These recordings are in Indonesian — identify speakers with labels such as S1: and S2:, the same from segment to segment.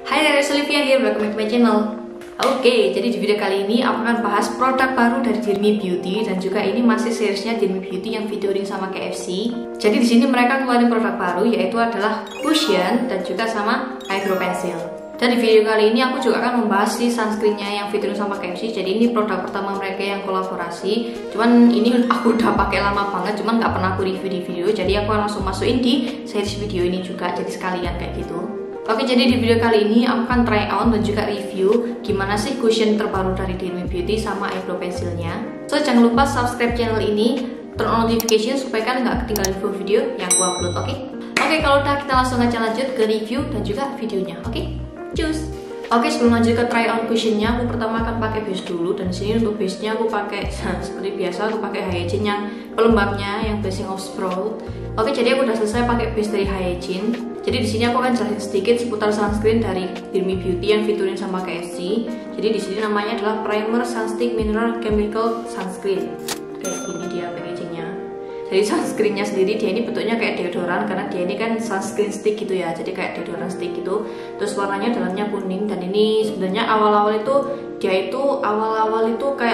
S1: Hai, dari Olivia here, welcome back to my channel. Oke, jadi di video kali ini aku akan bahas produk baru dari Dirmi Beauty dan juga ini masih seriesnya Dirmi Beauty yang featuring sama KFC. Jadi di sini mereka ngeluarin produk baru yaitu adalah cushion dan juga sama eyebrow pencil. Dan di video kali ini aku juga akan membahas si sunscreennya yang featuring sama KFC. Jadi ini produk pertama mereka yang kolaborasi. Cuman ini aku udah pakai lama banget, cuman nggak pernah aku review di video. Jadi aku langsung masukin di series video ini juga. Jadi sekalian kayak gitu. Oke, jadi di video kali ini aku akan try on dan juga review gimana sih cushion terbaru dari Dirmi Beauty sama eyebrow pencilnya. So jangan lupa subscribe channel ini, turn on notification supaya kalian nggak ketinggalan info video yang aku upload. Oke, kalau udah kita langsung aja lanjut ke review dan juga videonya. Oke, cus. Oke, sebelum lanjut ke try on cushionnya, aku pertama akan pakai base dulu. Dan sini untuk base-nya aku pakai seperti biasa, aku pakai Hygiene yang pelembabnya, yang Blessing of Sprout. Oke, jadi aku udah selesai pakai base dari Hygiene. Jadi di sini aku akan jelasin sedikit seputar sunscreen dari Dirmi Beauty yang featuring sama KFC. Jadi di sini namanya adalah Primer Sunstick Mineral Chemical Sunscreen. Kayak gini dia packagingnya. Jadi sunscreennya sendiri dia ini bentuknya kayak deodoran karena dia ini kan sunscreen stick gitu ya. Jadi kayak deodoran stick gitu. Terus warnanya dalamnya kuning dan ini sebenarnya awal-awal itu kayak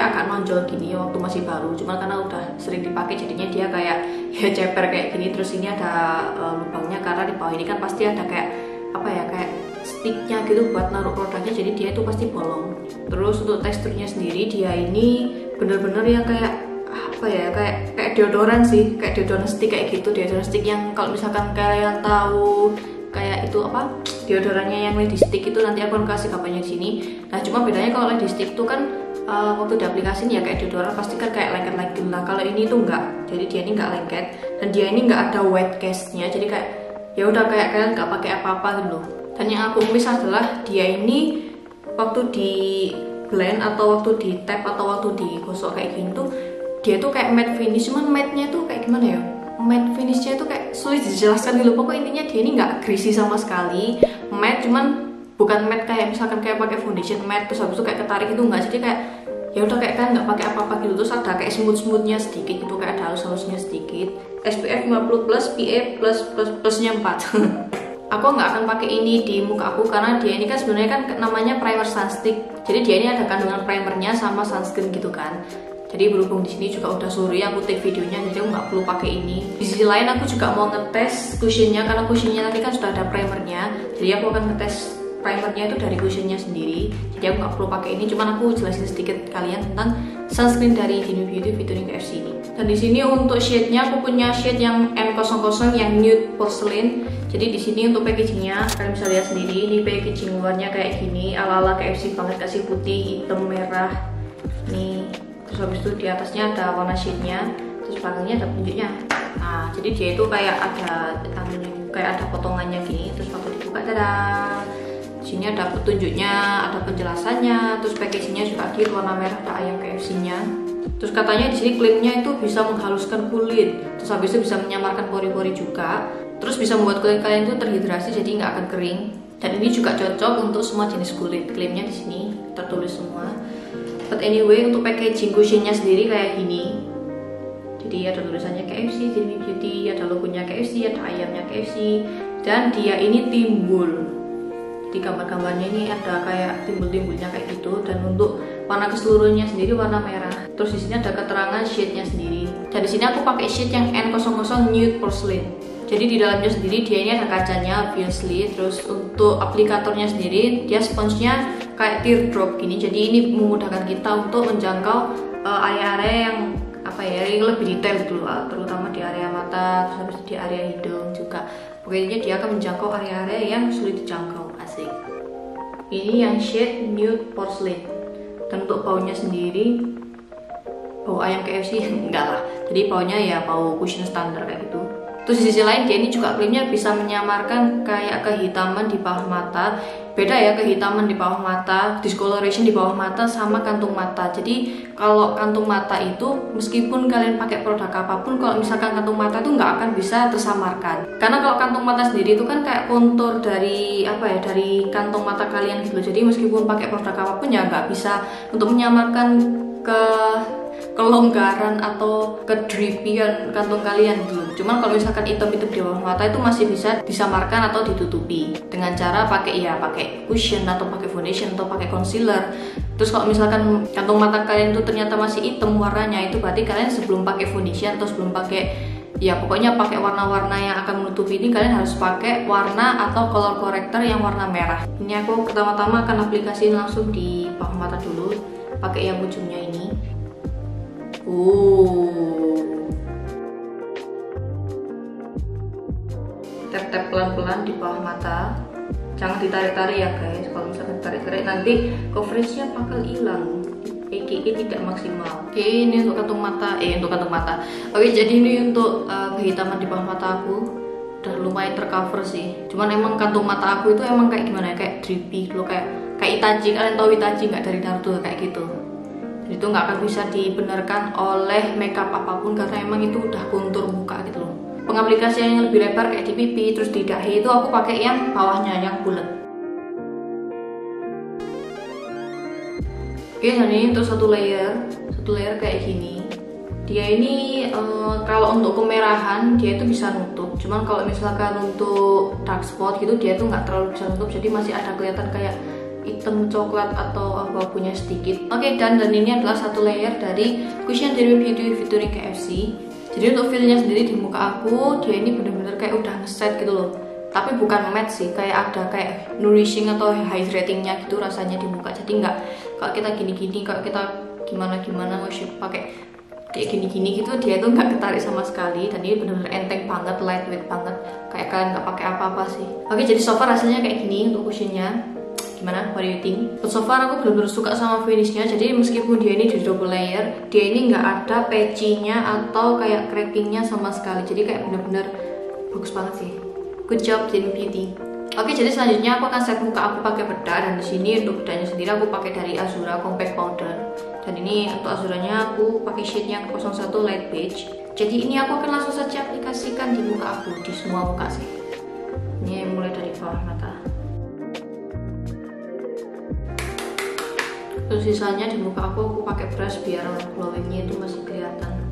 S1: agak nonjol gini waktu masih baru. Cuma karena udah sering dipakai jadinya dia kayak ya ceper kayak gini. Terus ini ada lubangnya karena di bawah ini kan pasti ada kayak apa ya, kayak sticknya gitu buat naruh produknya. Jadi dia itu pasti bolong. Terus untuk teksturnya sendiri dia ini bener-bener yang kayak apa ya, kayak deodoran sih, kayak deodoran stick kayak gitu. Deodoran stick yang kalau misalkan kalian tahu kayak itu apa, deodorannya yang lady stick itu, nanti aku akan kasih kabarnya di sini. Nah cuma bedanya kalau lady stick itu kan waktu diaplikasiin ya kayak deodoran pasti kan kayak lengket-lengket. Nah kalau ini tuh enggak, jadi dia ini enggak lengket dan dia ini enggak ada wet cast-nya. Jadi kayak ya udah kayak kalian nggak pakai apa-apa gitu loh. Dan yang aku miss adalah dia ini waktu di blend atau waktu di tap atau waktu digosok kayak gini tuh dia tuh kayak matte finish, cuman matte-nya tuh kayak gimana ya, matte finishnya tuh kayak sulit dijelaskan gitu. Pokoknya intinya dia ini nggak greasy sama sekali, matte, cuman bukan matte kayak misalkan kayak pakai foundation matte terus habis itu kayak ketarik itu enggak. Jadi kayak ya udah kayak kan nggak pakai apa-apa gitu. Terus ada kayak smooth-smoothnya sedikit gitu, kayak ada halus-halusnya sedikit. SPF 50+, PA plusnya 4. Aku nggak akan pakai ini di muka aku karena dia ini kan sebenarnya kan namanya primer sunstick. Jadi dia ini ada kandungan primernya sama sunscreen gitu kan. Jadi berhubung di sini juga udah sore aku take videonya, jadi aku nggak perlu pakai ini. Di sisi lain aku juga mau ngetes cushionnya karena cushionnya nanti kan sudah ada primernya. Jadi aku akan ngetes primernya itu dari cushionnya sendiri. Jadi aku nggak perlu pakai ini, cuman aku jelasin sedikit kalian tentang sunscreen dari Dirmi Beauty featuring KFC ini. Dan di sini untuk shade-nya aku punya shade yang N00 yang nude porcelain. Jadi di sini untuk packagingnya kalian bisa lihat sendiri, ini packaging luarnya kayak gini, ala-ala KFC banget, kasih putih, hitam, merah. Nih. Terus habis itu di atasnya ada warna shade-nya, terus belakangnya ada petunjuknya. Nah, jadi dia itu kayak ada potongannya gini, terus waktu dibuka tada. Di sini ada petunjuknya, ada penjelasannya, terus packagingnya juga di warna merah, ada ayam KFC-nya. Terus katanya di sini klaimnya itu bisa menghaluskan kulit, terus habis itu bisa menyamarkan pori-pori juga, terus bisa membuat kulit kalian itu terhidrasi jadi nggak akan kering. Dan ini juga cocok untuk semua jenis kulit. Klaimnya di sini tertulis semua. But anyway, untuk packaging cushionnya sendiri kayak gini. Jadi ada tulisannya KFC, Dirmi Beauty, ada logonya KFC, ada ayamnya KFC, dan dia ini timbul. Di gambar-gambarnya ini ada kayak timbul-timbulnya kayak gitu. Dan untuk warna keseluruhannya sendiri warna merah. Terus di sini ada keterangan shade-nya sendiri. Dan di sini aku pakai shade yang N00 nude porcelain. Jadi di dalamnya sendiri dia ini ada kacanya obviously. Terus untuk aplikatornya sendiri dia sponsnya kayak teardrop gini. Jadi ini memudahkan kita untuk menjangkau area-area yang apa ya, yang lebih detail gitu loh, terutama di area mata, terus habis itu di area hidung juga. Pokoknya dia akan menjangkau area-area yang sulit dijangkau. Asik. Ini yang shade nude porcelain. Dan untuk baunya sendiri bau ayam KFC enggak lah. Jadi baunya ya bau cushion standar kayak gitu. Terus di sisi lain dia ini juga klaimnya bisa menyamarkan kayak kehitaman di bawah mata. Beda ya, kehitaman di bawah mata, discoloration di bawah mata sama kantung mata. Jadi kalau kantung mata itu meskipun kalian pakai produk apapun, kalau misalkan kantung mata itu nggak akan bisa tersamarkan. Karena kalau kantung mata sendiri itu kan kayak kontur dari apa ya, dari kantung mata kalian gitu. Jadi meskipun pakai produk apapun ya nggak bisa untuk menyamarkan ke kelonggaran atau kedripian kantong kalian gitu. Cuman kalau misalkan hitam-hitam di bawah mata itu masih bisa disamarkan atau ditutupi dengan cara pakai cushion atau pakai foundation atau pakai concealer. Terus kalau misalkan kantong mata kalian itu ternyata masih hitam warnanya, itu berarti kalian sebelum pakai foundation atau sebelum pakai pokoknya pakai warna-warna yang akan menutupi ini, kalian harus pakai warna atau color corrector yang warna merah. Ini aku pertama-tama akan aplikasiin langsung di bawah mata dulu pakai yang ujungnya ini. Tap-tap pelan-pelan di bawah mata, jangan ditarik-tarik ya guys. Kalau misalkan tarik-tarik nanti coveragenya bakal hilang, tidak maksimal. Oke, ini untuk kantong mata. Oke, jadi ini untuk kehitaman di bawah mata aku udah lumayan tercover sih. Cuman emang kantong mata aku itu emang kayak gimana ya, kayak drippy loh, kayak Itachi. Kalian tahu Itachi nggak, dari Naruto kayak gitu. Jadi itu nggak akan bisa dibenarkan oleh makeup apapun karena emang itu udah kontur muka gitu loh. Pengaplikasian yang lebih lebar kayak di pipi terus di dahi itu aku pakai yang bawahnya yang bulat. Oke, dan ini untuk satu layer kayak gini. Dia ini kalau untuk kemerahan dia itu bisa nutup, cuman kalau misalkan untuk dark spot gitu dia tuh nggak terlalu bisa nutup, jadi masih ada kelihatan kayak hitam coklat atau abu-abunya sedikit. Oke, dan ini adalah satu layer dari cushion dari Beauty Victoria KFC. Jadi untuk feelnya sendiri di muka aku, dia ini bener-bener kayak udah ngeset gitu loh. Tapi bukan matte sih, kayak ada kayak nourishing atau hydratingnya gitu rasanya di muka. Jadi nggak kalau kita gini-gini, kalau kita gimana pakai kayak gini-gini gitu, dia tuh nggak ketarik sama sekali. Dan ini bener-bener enteng banget, lightweight banget, kayak kalian nggak pakai apa-apa sih. Oke, jadi so far hasilnya kayak gini untuk cushionnya. Gimana? What do you think? So far aku bener-bener suka sama finishnya. Jadi meskipun dia ini di double layer, dia ini nggak ada patchy-nya atau kayak crackingnya sama sekali. Jadi kayak bener-bener bagus banget sih. Good job Zin Beauty. Oke, jadi selanjutnya aku akan set muka aku pakai bedak, dan di sini untuk bedaknya sendiri aku pakai dari Azura Compact Powder. Dan ini untuk Azuranya aku pakai shade yang 01 Light Beige. Jadi ini aku akan langsung saja aplikasikan di muka aku, di semua muka sih. Ini mulai dari bawah mata. Terus sisanya di muka aku pakai brush biar glowingnya itu masih kelihatan.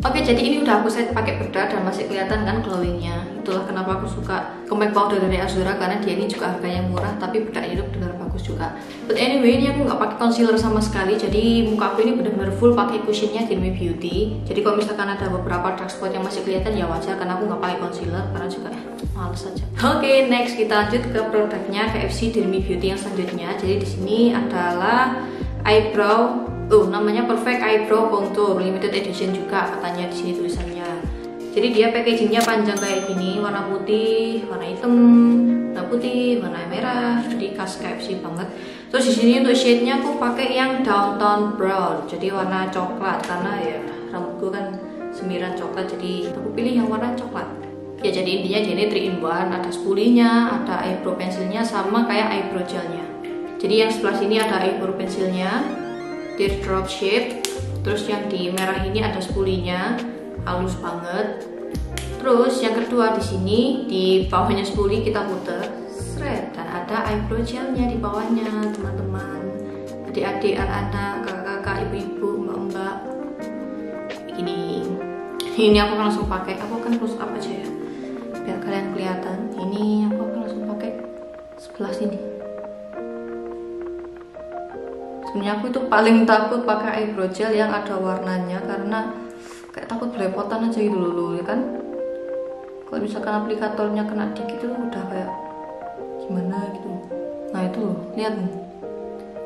S1: Oke, jadi ini udah aku set pakai bedak dan masih kelihatan kan glowingnya. Itulah kenapa aku suka compact powder dari Azura, karena dia ini juga harganya murah tapi bedaknya itu benar bagus juga. But anyway, ini aku nggak pakai concealer sama sekali, jadi muka aku ini benar-benar full pakai cushionnya Dirmi Beauty. Jadi kalau misalkan ada beberapa dark spot yang masih kelihatan ya wajar, karena aku nggak pakai concealer karena juga males aja. Oke, next kita lanjut ke produknya KFC Dirmi Beauty yang selanjutnya. Jadi di sini adalah eyebrow, namanya Perfect Eyebrow Contour Limited Edition juga katanya di sini tulisannya. Jadi dia packagingnya panjang kayak gini, warna putih, warna hitam, warna putih, warna merah, jadi khas KFC banget. Terus di sini untuk shade-nya aku pakai yang downtown brown, jadi warna coklat karena ya rambutku kan semiran coklat, jadi aku pilih yang warna coklat. Ya jadi intinya dia ini 3 in 1, ada spulinya, ada eyebrow pensilnya, sama kayak eyebrow gelnya. Jadi yang sebelah sini ada eyebrow pensilnya, teardrop shape. Terus yang di merah ini ada spulinya, halus banget. Terus yang kedua di sini di bawahnya spuli kita puter, seret, dan ada eyebrow gelnya di bawahnya, teman-teman, adik-adik, anak-anak, kakak-kakak, ibu-ibu, mbak-mbak. Ini aku akan langsung pakai. Aku akan close up aja ya, biar kalian kelihatan. Ini aku akan langsung pakai sebelah sini. Sebenarnya aku itu paling takut pakai eyebrow gel yang ada warnanya, karena kayak takut belepotan aja gitu loh, ya kan? Kalau misalkan aplikatornya kena dikit itu udah kayak gimana gitu. Nah itu loh, lihat nih.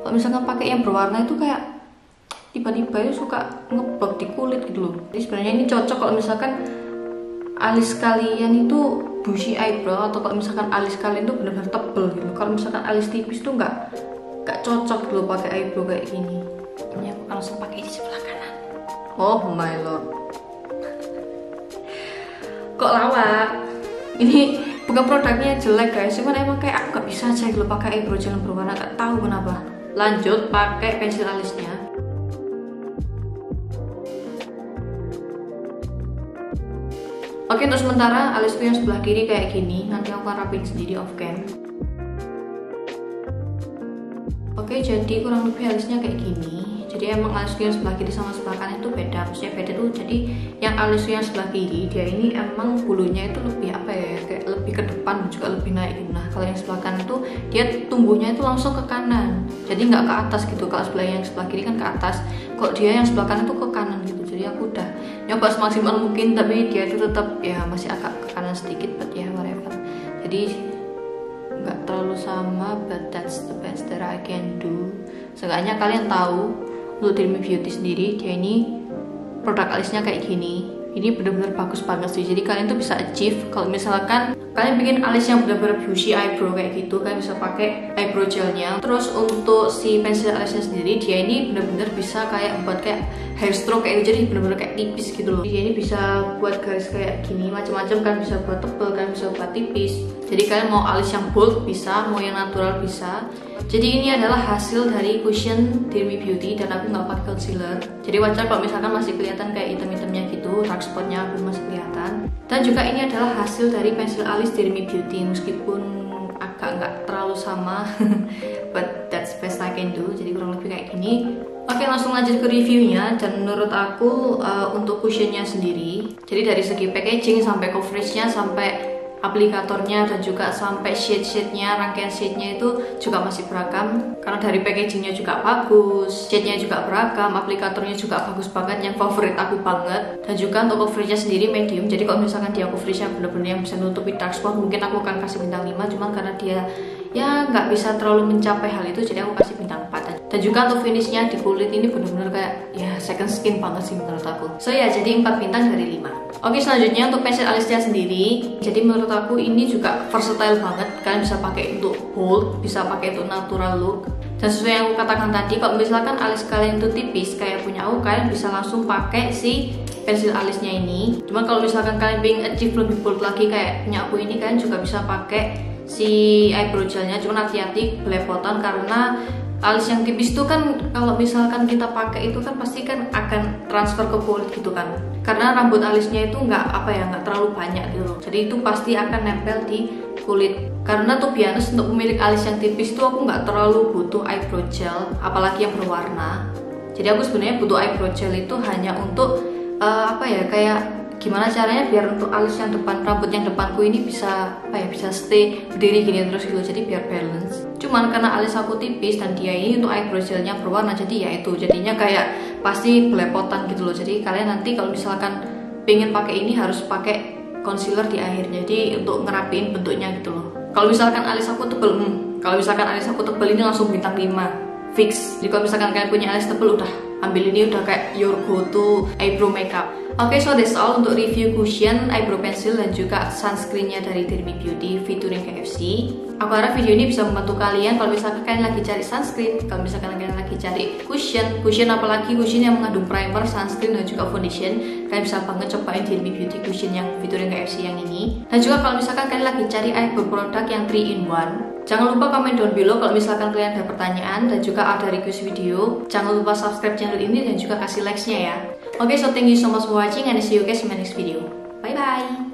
S1: Kalau misalkan pakai yang berwarna itu kayak tiba-tiba itu suka ngebug di kulit gitu loh. Jadi sebenarnya ini cocok kalau misalkan alis kalian itu bushy eyebrow, atau kalau misalkan alis kalian itu benar-benar tebel gitu. Kalau misalkan alis tipis itu nggak cocok dulu pakai eyebrow kayak gini. Ini aku langsung pakai di sebelah kanan. Oh my lord, kok lawak. Ini bukan produknya jelek guys, cuman emang kayak aku gak bisa aja gitu pakai eyebrow gel berwarna, gak tahu kenapa. Lanjut pakai pensil alisnya. Oke, untuk sementara alisku yang sebelah kiri kayak gini, nanti aku akan rapiin sendiri off cam. Oke, jadi kurang lebih alisnya kayak gini. Jadi emang alisku yang sebelah kiri sama sebelah kanan itu beda. Maksudnya beda tuh, jadi yang alisku yang sebelah kiri dia ini emang bulunya itu lebih apa ya, kayak lebih ke depan juga lebih naik gitu. Nah kalau yang sebelah kanan tuh dia tumbuhnya itu langsung ke kanan, jadi nggak ke atas gitu. Kalau yang sebelah kiri kan ke atas, kok dia yang sebelah kanan tuh ke kanan gitu. Jadi aku udah nyoba semaksimal mungkin, tapi dia itu tetap ya masih agak ke kanan sedikit, but ya whatever. Jadi nggak terlalu sama, but that's the best that I can do. Seenggaknya kalian tahu untuk Dreamy Beauty sendiri dia ini produk alisnya kayak gini. Ini bener-bener bagus banget sih. Jadi kalian tuh bisa achieve kalau misalkan kalian bikin alis yang bener-bener bushy eyebrow kayak gitu, kalian bisa pakai eyebrow gelnya. Terus untuk si pensil alisnya sendiri dia ini bener-bener bisa kayak buat kayak hair stroke kayak gitu, jadi bener-bener kayak tipis gitu loh. Dia ini bisa buat garis kayak gini macam-macam kan, bisa buat tebel kan, bisa buat tipis. Jadi kalian mau alis yang bold bisa, mau yang natural bisa. Jadi ini adalah hasil dari cushion Dreamy Beauty dan aku nggak pakai concealer. Jadi wajar kalau misalkan masih kelihatan kayak item-itemnya gitu, dark spotnya aku masih kelihatan. Dan juga ini adalah hasil dari pensil alis Dreamy Beauty, meskipun agak nggak terlalu sama, but that's best I can do. Jadi kurang lebih kayak gini. Oke, langsung lanjut ke reviewnya. Dan menurut aku untuk cushionnya sendiri, jadi dari segi packaging sampai coveragenya sampai aplikatornya dan juga sampai shade-nya, rangkaian shade-nya itu juga masih beragam. Karena dari packagingnya juga bagus, shade-nya juga beragam, aplikatornya juga bagus banget, yang favorit aku banget. Dan juga untuk coveragenya sendiri medium. Jadi kalau misalkan dia coveragenya bener-bener yang bisa nutupi dark spot, mungkin aku akan kasih bintang 5. Cuman karena dia ya nggak bisa terlalu mencapai hal itu, jadi aku kasih bintang 4. Dan juga untuk finishnya di kulit ini bener-bener kayak ya second skin banget sih menurut aku. So ya, jadi 4 bintang dari 5. Oke, selanjutnya untuk pensil alisnya sendiri. Jadi menurut aku ini juga versatile banget. Kalian bisa pakai untuk bold, bisa pakai untuk natural look. Dan sesuai yang aku katakan tadi, kalau misalkan alis kalian itu tipis kayak punya aku, kalian bisa langsung pakai si pensil alisnya ini. Cuman kalau misalkan kalian pengen achieve lebih bold lagi kayak punya aku ini, kalian juga bisa pakai si eyebrow gelnya. Cuman hati-hati belepotan, karena alis yang tipis itu kan kalau misalkan kita pakai itu kan pasti kan akan transfer ke kulit gitu kan, karena rambut alisnya itu nggak terlalu banyak gitu loh, jadi itu pasti akan nempel di kulit. Karena tuh biasa untuk pemilik alis yang tipis itu aku nggak terlalu butuh eyebrow gel, apalagi yang berwarna. Jadi aku sebenarnya butuh eyebrow gel itu hanya untuk kayak gimana caranya biar untuk alis yang depan, rambut yang depanku ini bisa bisa stay berdiri gini terus gitu, jadi biar balance. Cuman karena alis aku tipis dan dia ini untuk eyebrow gelnya berwarna, jadi ya itu jadinya kayak pasti belepotan gitu loh. Jadi kalian nanti kalau misalkan pengen pakai ini harus pakai concealer di akhir, jadi untuk ngerapiin bentuknya gitu loh. Kalau misalkan alis aku tebel, ini langsung bintang 5 fix. Jadi kalau misalkan kalian punya alis tebel, udah ambil ini, udah kayak your go to eyebrow makeup. Oke, so that's all untuk review cushion, eyebrow pencil, dan juga sunscreennya dari Dreamy Beauty featuring KFC. Aku harap video ini bisa membantu kalian kalau misalkan kalian lagi cari sunscreen, kalau misalkan kalian lagi cari cushion apalagi cushion yang mengandung primer, sunscreen, dan juga foundation. Kalian bisa banget cobain Dreamy Beauty cushion yang featuring KFC yang ini. Dan juga kalau misalkan kalian lagi cari eyebrow produk yang 3-in-1, jangan lupa komen down below kalau misalkan kalian ada pertanyaan dan juga ada request video. Jangan lupa subscribe channel ini dan juga kasih likes-nya ya. Okay, so thank you so much for watching and see you guys in my next video. Bye bye.